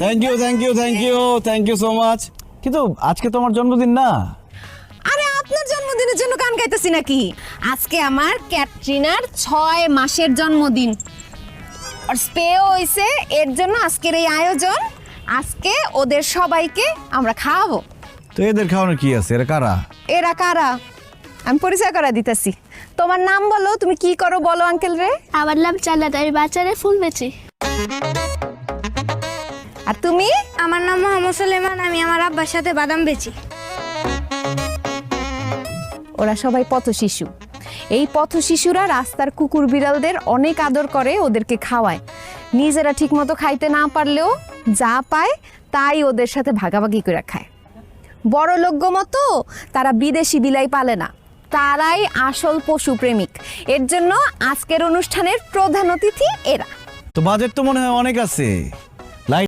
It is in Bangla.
Thank you so much. কিন্তু আজকে তোমার জন্মদিন না? আরে আপনার জন্মদিনের জন্য গান গাইতেছি নাকি? আজকে আমার ক্যাটরিনার 6 মাসের জন্মদিন আর স্পেও হইছে, এর জন্য আজকের এই আয়োজন। আজকে ওদের সবাইকে আমরা খাওয়াবো। তো এদের খাওয়ানোর কি আছে? এরা কারা? এরা কারা আমি পরিচয় করা দিতেছি। তোমার নাম বলো, তুমি কি করো বলো আঙ্কেল রে। আমার নাম চাঁদা, আমি বাজারে ফুল বেচি। আর তুমি? আমার নাম মোহাম্মদ সুলেমান, আমি আমার আব্বার সাথে বাদাম বেচি। ওরা সবাই পথশিশু। এই পথশিশুরা রাস্তার কুকুর বিড়ালদের অনেক আদর করে, ওদেরকে খাওয়ায়। নিজেরা ঠিকমতো খাইতে না পারলেও যা পায় তাই ওদের সাথে ভাগাভাগি করে খায়। বড় লোকগ মতো তারা বিদেশি বিলাই পালে না, তারাই আসল পশু প্রেমিক। এর জন্য আজকের অনুষ্ঠানের প্রধান অতিথি এরা। তো বাজেট তো মনে হয় অনেক আছে।